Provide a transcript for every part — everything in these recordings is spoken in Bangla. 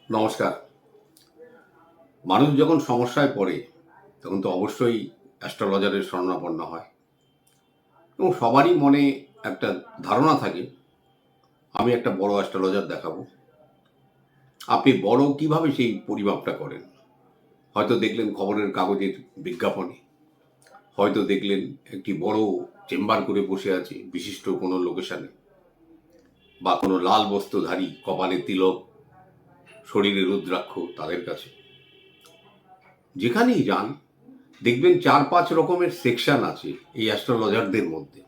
নমস্কার। মানুষ যখন সমস্যায় পড়ে তখন তো অবশ্যই অ্যাস্ট্রোলজারের শরণাপন্ন হয় এবং সবারই মনে একটা ধারণা থাকে আমি একটা বড় অ্যাস্ট্রোলজার দেখাবো। আপনি বড় কিভাবে সেই পরিমাপটা করেন? হয়তো দেখলেন খবরের কাগজের বিজ্ঞাপনে, হয়তো দেখলেন একটি বড় চেম্বার করে বসে আছে বিশিষ্ট কোনো লোকেশনে, বা কোনো লাল বস্ত্রধারী কপালে তিলক শরীরে রুদ্রাক্ষ তাদের কাছে। যেখানেই যান দেখবেন 4-5 রকমের সেকশন আছে এই অ্যাস্ট্রোলজারদের মধ্যে।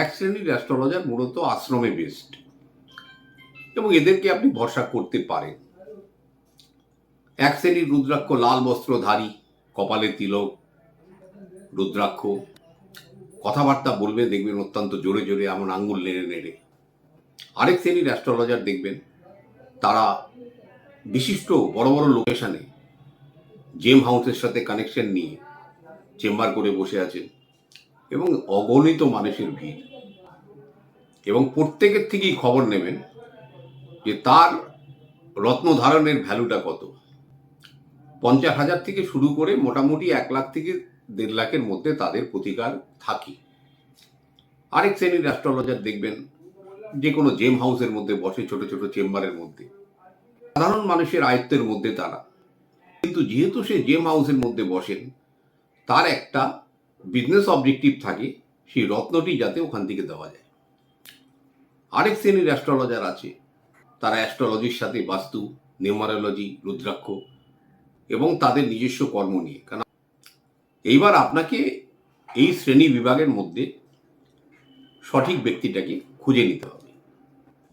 এক শ্রেণীর অ্যাস্ট্রোলজার মূলত আশ্রমে বেসড এবং এদেরকে আপনি ভরসা করতে পারেন। এক শ্রেণীর রুদ্রাক্ষ লাল বস্ত্রধারী, কপালে তিলক, রুদ্রাক্ষ, কথাবার্তা বলবে দেখবেন অত্যন্ত জোরে জোরে, এমন আঙ্গুল নেড়ে নেড়ে। আরেক শ্রেণীর অ্যাস্ট্রোলজার দেখবেন তারা বিশিষ্ট বড় বড় লোকেশনে জেম হাউসের সাথে কানেকশন নিয়ে চেম্বার করে বসে আছেন এবং অগণিত মানুষের ভিড়, এবং প্রত্যেকের থেকেই খবর নেবেন যে তার রত্ন ধারণের ভ্যালুটা কত। 50,000 থেকে শুরু করে মোটামুটি 1 লাখ থেকে 1.5 লাখের মধ্যে তাদের প্রতিকার থাকে। আরেক শ্রেণীর অ্যাস্ট্রোলজার দেখবেন যে কোনো জেম হাউসের মধ্যে বসে, ছোট ছোট চেম্বারের মধ্যে, সাধারণ মানুষের আয়ত্তের মধ্যে তারা। কিন্তু যেহেতু সে জেম হাউসের মধ্যে বসেন, তার একটা বিজনেস অবজেক্টিভ থাকে সেই রত্নটি যাতে ওখান থেকে দেওয়া যায়। আরেক শ্রেণীর অ্যাস্ট্রোলজার আছে, তারা অ্যাস্ট্রোলজির সাথে বাস্তু, নিউমারোলজি, রুদ্রাক্ষ এবং তাদের নিজস্ব কর্ম নিয়ে। কারণ এইবার আপনাকে এই শ্রেণী বিভাগের মধ্যে সঠিক ব্যক্তিটাকে খুঁজে নিতে হবে।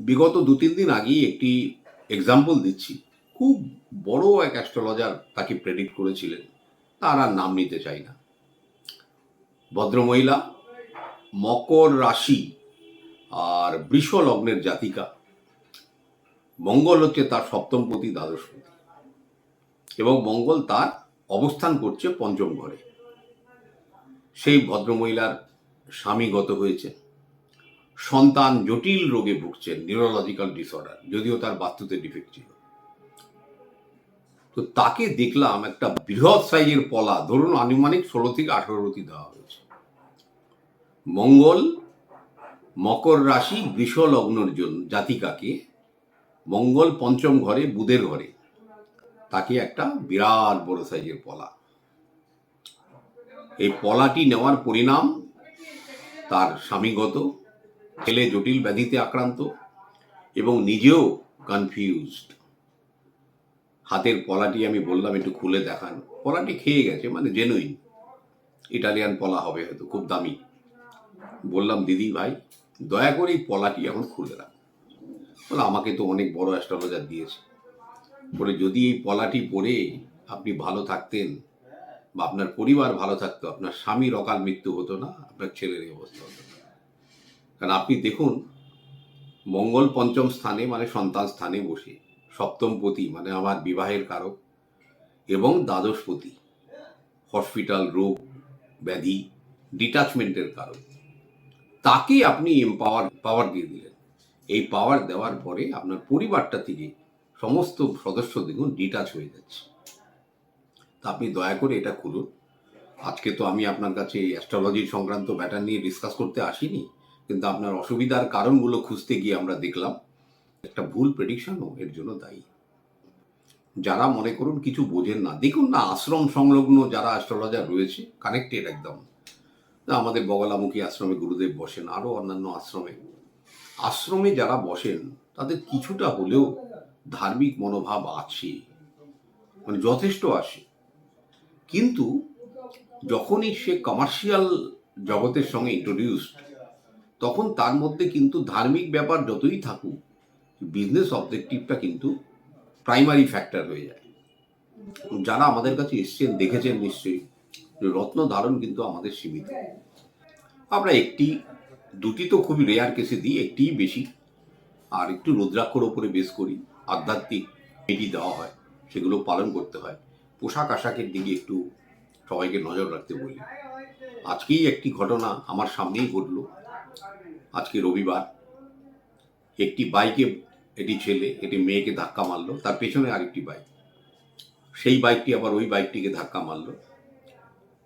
বিগত 2-3 দিন আগেই একটি এক্সাম্পল দিচ্ছি। খুব বড় এক অ্যাস্ট্রোলজার তাকে প্রেডিক্ট করেছিলেন, তার আর নাম নিতে চাই না। ভদ্রমহিলা, মকর রাশি আর বৃষ লগ্নের জাতিকা। মঙ্গল হচ্ছে তার সপ্তমপতি, দ্বাদশপতি, এবং মঙ্গল তার অবস্থান করছে পঞ্চম ঘরে। সেই ভদ্রমহিলার স্বামী গত হয়েছে, সন্তান জটিল রোগে ভুগছেন, নিউরোলজিক্যাল ডিসঅর্ডার, যদিও তার বাস্তুতে ডিফেক্ট ছিল। তো তাকে দেখলাম একটা বৃহৎ সাইজের পলা, ধরুন আনুমানিক 16 থেকে 18 দেওয়া হয়েছে। মঙ্গল মকর রাশি বৃষ লগ্নের জন্য জাতিকাকে, মঙ্গল পঞ্চম ঘরে বুধের ঘরে, তাকে একটা বিরাট বড় সাইজের পলা। এই পলাটি নেওয়ার পরিণাম তার স্বামীগত, ছেলে জটিল ব্যাধিতে আক্রান্ত এবং নিজেও কনফিউজড। হাতের পলাটি আমি বললাম একটু খুলে দেখান, পলাটি খেয়ে গেছে, মানে জেনুইন ইটালিয়ান পলা হবে হয়তো, খুব দামি। বললাম দিদি ভাই দয়া করে এই পলাটি এখন খুলে রাখ। বলে আমাকে তো অনেক বড় অ্যাস্ট্রোলজার দিয়েছে, বলে যদি এই পলাটি পরে আপনি ভালো থাকতেন বা আপনার পরিবার ভালো থাকতো, আপনার স্বামীর অকাল মৃত্যু হতো না, আপনার ছেলের এই অবস্থা হতো না। কারণ আপনি দেখুন, মঙ্গল পঞ্চম স্থানে মানে সন্তান স্থানে বসে, সপ্তমপতি মানে আমার বিবাহের কারক, এবং দ্বাদশপতি হসপিটাল, রোগ ব্যাধি, ডিটাচমেন্টের কারক, তাকে আপনি পাওয়ার দিয়ে দিলেন। এই পাওয়ার দেওয়ার পরে আপনার পরিবারটা থেকে সমস্ত সদস্য দেখুন ডিটাচ হয়ে যাচ্ছে। তা আপনি দয়া করে এটা খুলুন। আজকে তো আমি আপনার কাছে অ্যাস্ট্রোলজি সংক্রান্ত ব্যাটার নিয়ে ডিসকাস করতে আসিনি, কিন্তু আপনার অসুবিধার কারণগুলো খুঁজতে গিয়ে আমরা দেখলাম একটা ভুল প্রেডিকশনও এর জন্য দায়ী। যারা মনে করুন কিছু বোঝেন না, দেখুন না আশ্রম সংলগ্ন যারা অ্যাস্ট্রোলজার রয়েছে, কানেক্টেড একদম, আমাদের বগলামুখী আশ্রমে গুরুদেব বসেন, আরও অন্যান্য আশ্রমে, আশ্রমে যারা বসেন তাদের কিছুটা হলেও ধার্মিক মনোভাব আছে, মানে যথেষ্ট আসে। কিন্তু যখনই সে কমার্শিয়াল জগতের সঙ্গে ইন্ট্রোডিউসড, তখন তার মধ্যে কিন্তু ধার্মিক ব্যাপার যতই থাকুক, বিজনেস অবজেক্টিভটা কিন্তু প্রাইমারি ফ্যাক্টর হয়ে যায়। যারা আমাদের কাছে এসছেন দেখেছেন নিশ্চয়ই যে রত্ন ধারণ কিন্তু আমাদের সীমিত। আমরা একটি দুটি তো খুবই রেয়ার কেসে দিই, একটিই বেশি, আর একটু রুদ্রাক্ষর ওপরে বেশ করি, আধ্যাত্মিক বিধি দেওয়া হয়, সেগুলো পালন করতে হয়। পোশাক আশাকের দিকে একটু সবাইকে নজর রাখতে বলি। আজকেই একটি ঘটনা আমার সামনেই ঘটল। আজকে রবিবার, একটি বাইকে এটি ছেলে, এটি মেয়েকে ধাক্কা মারলো, তার পেছনে আরেকটি বাইক, সেই বাইকটি আবার ওই বাইকটিকে ধাক্কা মারলো,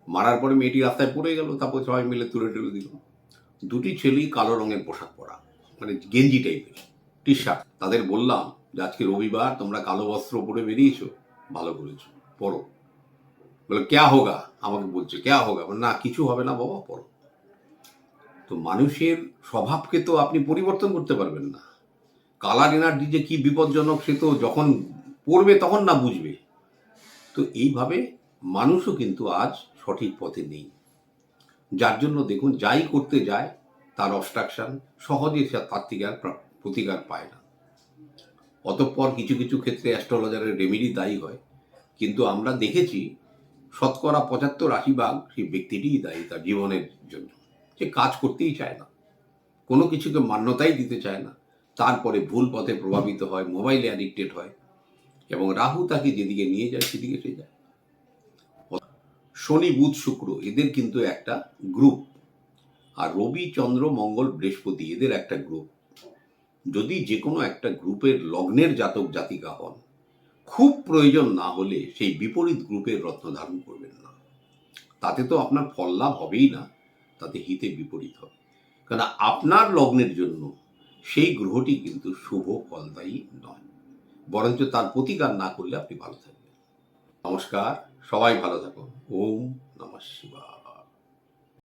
মারার পরে মেয়েটি রাস্তায় পড়ে গেল, তারপর সবাই মিলে তুলে টুলে দিল। দুটি ছেলেই কালো রঙের পোশাক পরা, মানে গেঞ্জি টাইপের, টি শার্ট। তাদের বললাম যে আজকে রবিবার, তোমরা কালো বস্ত্র পরে বেরিয়েছো, ভালো করেছো, পড়ো। বলে ক্যা হোগা, আমাকে বলছে ক্যা হোগা, না কিছু হবে না বাবা, পড়ো। তো মানুষের স্বভাবকে তো আপনি পরিবর্তন করতে পারবেন না। কালার এনার্জি যে কি বিপজ্জনক সে তো যখন পড়বে তখন না বুঝবে। তো এইভাবে মানুষও কিন্তু আজ সঠিক পথে নেই, যার জন্য দেখুন যাই করতে যায় তার অবস্ট্রাকশন, সহজে সে তার থেকে আর প্রতিকার পায় না। অতঃপর কিছু কিছু ক্ষেত্রে অ্যাস্ট্রোলজারের রেমেডি দায়ী হয়, কিন্তু আমরা দেখেছি 75-80% সেই ব্যক্তিটিই দায়ী তার জীবনের জন্য। সে কাজ করতেই চায় না, কোনো কিছুকে মান্যতাই দিতে চায় না, তারপরে ভুল পথে প্রভাবিত হয়, মোবাইলে অ্যাডিক্টেড হয়, এবং রাহু তাকে যেদিকে নিয়ে যায় সেদিকে সে যায়। শনি বুধ শুক্র এদের কিন্তু একটা গ্রুপ, আর রবি চন্দ্র মঙ্গল বৃহস্পতি এদের একটা গ্রুপ। যদি যে কোনো একটা গ্রুপের লগ্নের জাতক জাতিকা হন, খুব প্রয়োজন না হলে সেই বিপরীত গ্রুপের রত্ন ধারণ করবেন না। তাতে তো আপনার ফল লাভ হবেই না, তাতে হিতে বিপরীত হবে। কারণ আপনার লগ্নের জন্য সেই গ্রহটি কিন্তু শুভ ফলদায়ী নয়, বরঞ্চ তার প্রতিকার না করলে আপনি ভালো থাকবেন। নমস্কার, সবাই ভালো থাকুন। ওম নমঃ শিবায়।